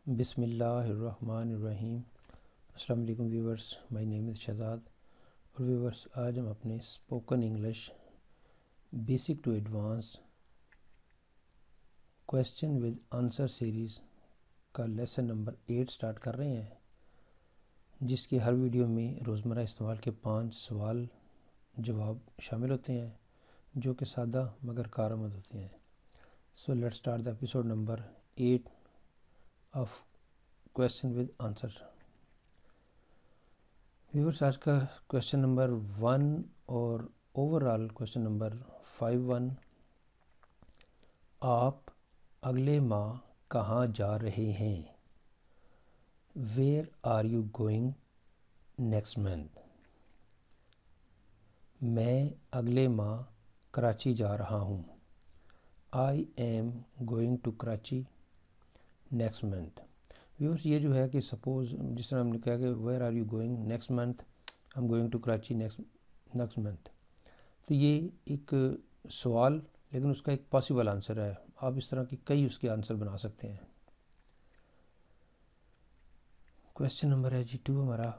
بسم اللہ الرحمن الرحیم۔ السلام علیکم ویورز، مائی نیم از شہزاد۔ اور ویورز، آج ہم اپنے spoken English basic to advance question with answer series کا لیسن نمبر 8 سٹارٹ کر رہے ہیں، جس کی ہر ویڈیو میں روزمرہ استعمال کے 5 سوال جواب شامل ہوتے ہیں جو کہ سادہ مگر کارآمد ہوتے ہیں۔ So let start the episode number 8 of question with answer. Viewers, آج کا کویسچن نمبر 1 اور اوور آل کویسچن نمبر 5-1، آپ اگلے ماہ کہاں جا رہے ہیں؟ Where are you going next month? میں اگلے ماہ کراچی جا رہا ہوں۔ I am going to Karachi next month. Viewers, یہ جو ہے کہ سپوز جس طرح ہم نے کہا کہ where are you going next month, I am going to Karachi next month, تو یہ ایک سوال لیکن اس کا ایک پاسبل آنسر ہے۔ آپ اس طرح کی کئی اس کے آنسر بنا سکتے ہیں۔ کویسچن نمبر ہے جی 2 ہمارا،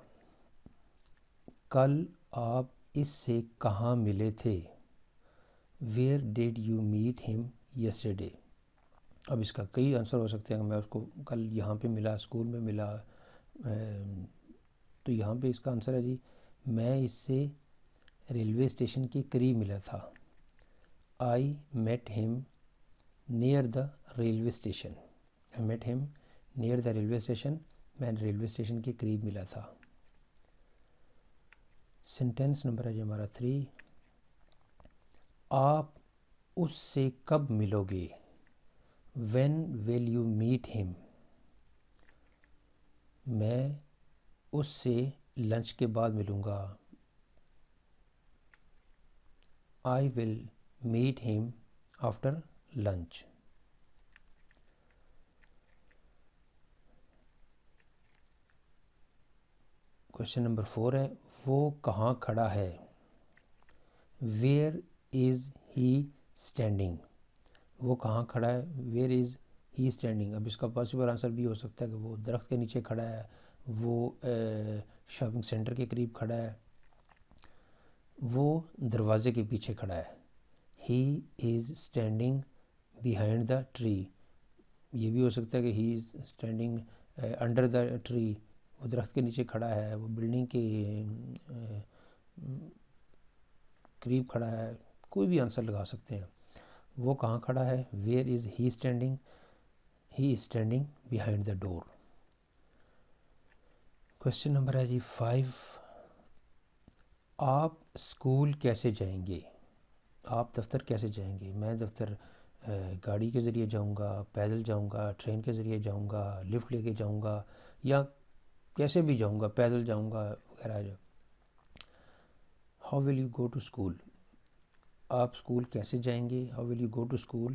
کل آپ اس سے کہاں ملے تھے؟ ویئر ڈیڈ یو میٹ ہم یسٹرڈے؟ اب اس کا کئی آنسر ہو سکتے ہیں کہ میں اس کو کل یہاں پہ ملا، اسکول میں ملا، تو یہاں پہ اس کا آنسر ہے جی میں اس سے ریلوے اسٹیشن کے قریب ملا تھا۔ I meet him near the railway station. I meet him near the railway station, میں ریلوے اسٹیشن کے قریب ملا تھا۔ سینٹینس نمبر ہے جی ہمارا 3، آپ اس سے کب ملو گے؟ وین ول یو میٹ ہم؟ میں اس سے لنچ کے بعد ملوں گا۔ آئی ول میٹ ہم آفٹر لنچ۔ کویشچن نمبر 4 ہے، وہ کہاں کھڑا ہے؟ Where is he standing? وہ کہاں کھڑا ہے؟ Where is he standing? اب اس کا پاسبل آنسر بھی ہو سکتا ہے کہ وہ درخت کے نیچے کھڑا ہے، وہ شاپنگ سینٹر کے قریب کھڑا ہے، وہ دروازے کے پیچھے کھڑا ہے۔ He is standing behind the tree. یہ بھی ہو سکتا ہے کہ he is standing under the tree, وہ درخت کے نیچے کھڑا ہے، وہ بلڈنگ کے قریب کھڑا ہے، کوئی بھی آنسر لگا سکتے ہیں۔ وہ کہاں کھڑا ہے؟ Where is he standing? He is standing behind the door. Question number ہے جی 5، آپ اسکول کیسے جائیں گے؟ آپ دفتر کیسے جائیں گے؟ میں دفتر گاڑی کے ذریعے جاؤں گا، پیدل جاؤں گا، ٹرین کے ذریعے جاؤں گا، لفٹ لے کے جاؤں گا، یا کیسے بھی جاؤں گا، پیدل جاؤں گا وغیرہ۔ How will you go to school? آپ اسکول کیسے جائیں گے؟ How will you go to school?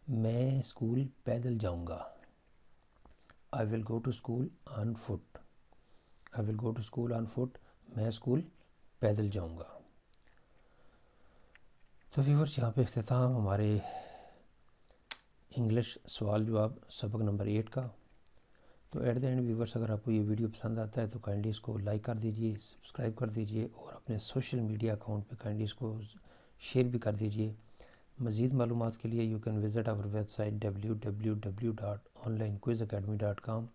میں اسکول پیدل جاؤں گا۔ I will go to school on foot. I will go to school on foot, میں اسکول پیدل جاؤں گا۔ تو ویورس، یہاں پہ اختتام ہمارے انگلش سوال جواب سبق نمبر 8 کا۔ تو ایٹ دا اینڈ ویورس، اگر آپ کو یہ ویڈیو پسند آتا ہے تو کائنڈلی اس کو لائک کر دیجئے، سبسکرائب کر دیجئے، اور اپنے سوشل میڈیا اکاؤنٹ پہ کائنڈلی اس کو شیئر بھی کر دیجئے۔ مزید معلومات کے لیے you can visit our website www.onlinequizacademy.com۔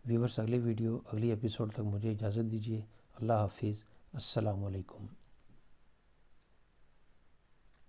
Viewers, اگلی ایپیسوڈ تک مجھے اجازت دیجیے۔ اللہ حافظ، السلام علیکم۔